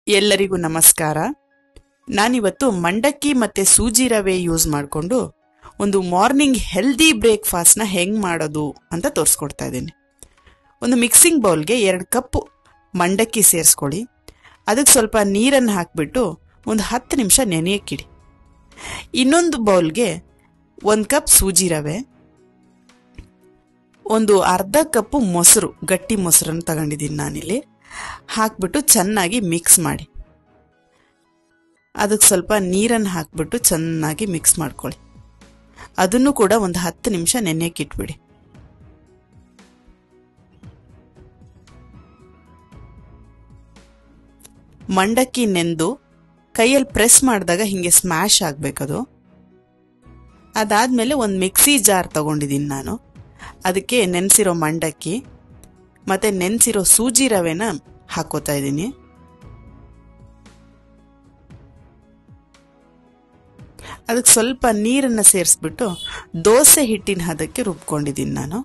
ಎಲ್ಲರಿಗೂ ನಮಸ್ಕಾರ. ನಾನಿವತ್ತು ಮಂಡಕ್ಕಿ ಮತ್ತೆ ಸೂಜಿ ರವೆ ಯೂಸ್ ಮಾಡಿಕೊಂಡು ಒಂದು ಮಾರ್ನಿಂಗ್ ಹೆಲ್ದಿ ಬ್ರೇಕ್ಫಾಸ್ಟ್ನ ಹೆಂಗ್ ಮಾಡೋದು ಅಂತ ತೋರಿಸ್ಕೊಡ್ತಾ ಇದ್ದೀನಿ. ಒಂದು ಮಿಕ್ಸಿಂಗ್ ಬೌಲ್ಗೆ 2 ಕಪ್ ಮಂಡಕ್ಕಿ ಸೇರಿಸ್ಕೊಳ್ಳಿ. ಅದಕ್ಕೆ ಸ್ವಲ್ಪ ನೀರನ್ನು ಹಾಕಿಬಿಟ್ಟು ಒಂದು 10 ನಿಮಿಷ ನೆನೆಯಕ್ಕಿಡಿ. ಇನ್ನೊಂದು ಬೌಲ್ಗೆ 1 ಕಪ್ ಸೂಜಿ ರವೆ, ಒಂದು ಅರ್ಧ ಕಪ್ ಮೊಸರು, ಗಟ್ಟಿ ಮೊಸರನ್ನು ತಗೊಂಡಿದ್ದೀನಿ ನಾನಿಲ್ಲಿ, ಹಾಕ್ಬಿಟ್ಟು ಚೆನ್ನಾಗಿ ಮಿಕ್ಸ್ ಮಾಡಿ. ಅದಕ್ಕೆ ಸ್ವಲ್ಪ ನೀರನ್ನು ಹಾಕ್ಬಿಟ್ಟು ಚೆನ್ನಾಗಿ ಮಿಕ್ಸ್ ಮಾಡ್ಕೊಳ್ಳಿ. ಅದನ್ನು ಕೂಡ ಒಂದು 10 ನಿಮಿಷ ನೆನೆಯಕ್ಕೆ ಇಟ್ಬಿಡಿ. ಮಂಡಕ್ಕಿ ನೆಂದು ಕೈಯಲ್ಲಿ ಪ್ರೆಸ್ ಮಾಡಿದಾಗ ಹಿಂಗೆ ಸ್ಮ್ಯಾಶ್ ಆಗಬೇಕದು. ಅದಾದ್ಮೇಲೆ ಒಂದು ಮಿಕ್ಸಿ ಜಾರ್ ತಗೊಂಡಿದ್ದೀನಿ ನಾನು. ಅದಕ್ಕೆ ನೆನೆಸಿರೋ ಮಂಡಕ್ಕಿ ಮತ್ತೆ ನೆನೆಸಿರೋ ಸೂಜಿ ರವೆನ ಹಾಕೋತಾ ಇದ್ದೀನಿ. ಅದಕ್ಕೆ ಸ್ವಲ್ಪ ನೀರನ್ನು ಸೇರಿಸ್ಬಿಟ್ಟು ದೋಸೆ ಹಿಟ್ಟಿನ ಹದಕ್ಕೆ ರುಬ್ಕೊಂಡಿದ್ದೀನಿ ನಾನು.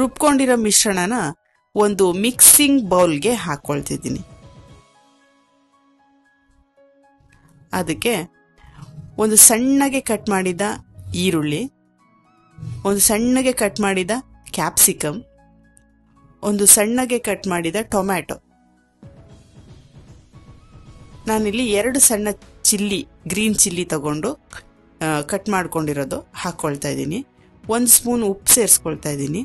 ರುಬ್ಕೊಂಡಿರೋ ಮಿಶ್ರಣನ ಒಂದು ಮಿಕ್ಸಿಂಗ್ ಬೌಲ್ಗೆ ಹಾಕೊಳ್ತಿದ್ದೀನಿ. ಅದಕ್ಕೆ ಒಂದು ಸಣ್ಣಗೆ ಕಟ್ ಮಾಡಿದ ಈರುಳ್ಳಿ, ಒಂದು ಸಣ್ಣಗೆ ಕಟ್ ಮಾಡಿದ ಕ್ಯಾಪ್ಸಿಕಮ್, ಒಂದು ಸಣ್ಣಗೆ ಕಟ್ ಮಾಡಿದ ಟೊಮ್ಯಾಟೊ, ನಾನಿಲ್ಲಿ 2 ಸಣ್ಣ ಚಿಲ್ಲಿ, ಗ್ರೀನ್ ಚಿಲ್ಲಿ ತಗೊಂಡು ಕಟ್ ಮಾಡ್ಕೊಂಡಿರೋದು ಹಾಕ್ಕೊಳ್ತಾ ಇದ್ದೀನಿ. 1 ಸ್ಪೂನ್ ಉಪ್ಪು ಸೇರಿಸ್ಕೊಳ್ತಾ ಇದ್ದೀನಿ.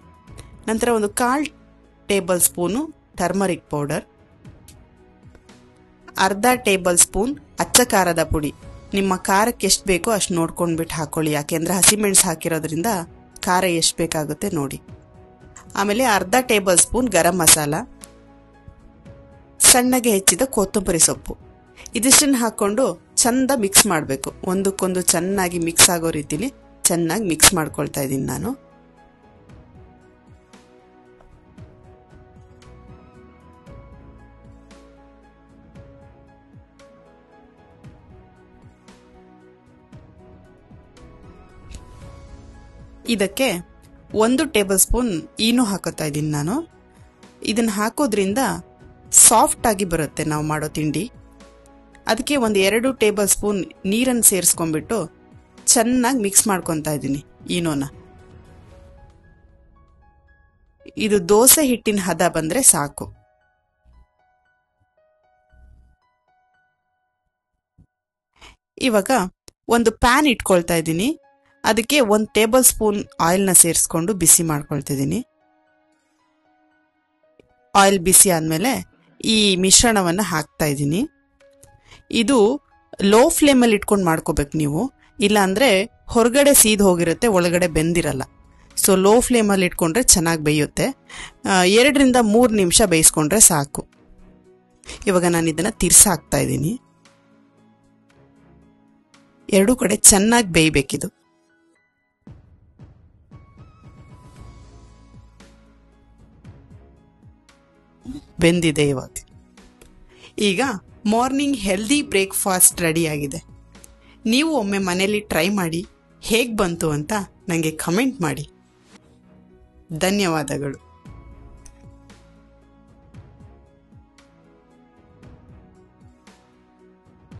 ನಂತರ ಒಂದು 1/4 ಟೇಬಲ್ ಸ್ಪೂನು ಟರ್ಮರಿಕ್ ಪೌಡರ್, ಅರ್ಧ ಟೇಬಲ್ ಸ್ಪೂನ್ ಅಚ್ಚ ಖಾರದ ಪುಡಿ. ನಿಮ್ಮ ಖಾರಕ್ಕೆ ಎಷ್ಟು ಬೇಕೋ ಅಷ್ಟು ನೋಡ್ಕೊಂಡ್ಬಿಟ್ಟು ಹಾಕೊಳ್ಳಿ, ಯಾಕೆಂದ್ರೆ ಹಸಿಮೆಣಸು ಹಾಕಿರೋದ್ರಿಂದ ಖಾರ ಎಷ್ಟು ಬೇಕಾಗುತ್ತೆ ನೋಡಿ. ಆಮೇಲೆ ಅರ್ಧ ಟೇಬಲ್ ಸ್ಪೂನ್ ಗರಂ ಮಸಾಲ, ಸಣ್ಣಗೆ ಹೆಚ್ಚಿದ ಕೊತ್ತಂಬರಿ ಸೊಪ್ಪು. ಇದಿಷ್ಟನ್ನು ಹಾಕೊಂಡು ಚಂದ ಮಿಕ್ಸ್ ಮಾಡಬೇಕು. ಒಂದಕ್ಕೊಂದು ಚೆನ್ನಾಗಿ ಮಿಕ್ಸ್ ಆಗೋ ರೀತಿಲಿ ಚೆನ್ನಾಗಿ ಮಿಕ್ಸ್ ಮಾಡ್ಕೊಳ್ತಾ ಇದ್ದೀನಿ ನಾನು. ಇದಕ್ಕೆ 1 ಟೇಬಲ್ ಸ್ಪೂನ್ ಈನು ಹಾಕೋತಾ ಇದ್ದೀನಿ ನಾನು. ಇದನ್ನು ಹಾಕೋದ್ರಿಂದ ಸಾಫ್ಟ್ ಆಗಿ ಬರುತ್ತೆ ನಾವು ಮಾಡೋ ತಿಂಡಿ. ಅದಕ್ಕೆ ಒಂದು 2 ಟೇಬಲ್ ಸ್ಪೂನ್ ನೀರನ್ನು ಸೇರಿಸ್ಕೊಂಡ್ಬಿಟ್ಟು ಚೆನ್ನಾಗಿ ಮಿಕ್ಸ್ ಮಾಡ್ಕೊತಾ ಇದ್ದೀನಿ ಈನೋನ. ಇದು ದೋಸೆ ಹಿಟ್ಟಿನ ಹದ ಬಂದ್ರೆ ಸಾಕು. ಇವಾಗ ಒಂದು ಪ್ಯಾನ್ ಇಟ್ಕೊಳ್ತಾ ಇದ್ದೀನಿ. ಅದಕ್ಕೆ 1 ಟೇಬಲ್ ಸ್ಪೂನ್ ಆಯಿಲ್ನ ಸೇರಿಸ್ಕೊಂಡು ಬಿಸಿ ಮಾಡ್ಕೊಳ್ತಿದ್ದೀನಿ. ಆಯಿಲ್ ಬಿಸಿ ಆದಮೇಲೆ ಈ ಮಿಶ್ರಣವನ್ನು ಹಾಕ್ತಾ ಇದ್ದೀನಿ. ಇದು ಲೋ ಫ್ಲೇಮಲ್ಲಿ ಇಟ್ಕೊಂಡು ಮಾಡ್ಕೋಬೇಕು ನೀವು, ಇಲ್ಲ ಅಂದರೆ ಹೊರಗಡೆ ಸೀದ್ ಹೋಗಿರುತ್ತೆ, ಒಳಗಡೆ ಬೆಂದಿರಲ್ಲ. ಸೊ ಲೋ ಫ್ಲೇಮಲ್ಲಿ ಇಟ್ಕೊಂಡ್ರೆ ಚೆನ್ನಾಗಿ ಬೇಯುತ್ತೆ. 2 ರಿಂದ 3 ನಿಮಿಷ ಬೇಯಿಸ್ಕೊಂಡ್ರೆ ಸಾಕು. ಇವಾಗ ನಾನು ಇದನ್ನು ತಿರ್ಸಾಕ್ತಾ ಇದ್ದೀನಿ. 2 ಕಡೆ ಚೆನ್ನಾಗಿ ಬೇಯಬೇಕಿದು. ಬೆಂದಿದೆ ಇವಾಗ. ಈಗ ಮಾರ್ನಿಂಗ್ ಹೆಲ್ದಿ ಬ್ರೇಕ್ಫಾಸ್ಟ್ ರೆಡಿ ಆಗಿದೆ. ನೀವು ಒಮ್ಮೆ ಮನೇಲಿ ಟ್ರೈ ಮಾಡಿ ಹೇಗೆ ಬಂತು ಅಂತ ನನಗೆ ಕಮೆಂಟ್ ಮಾಡಿ. ಧನ್ಯವಾದಗಳು.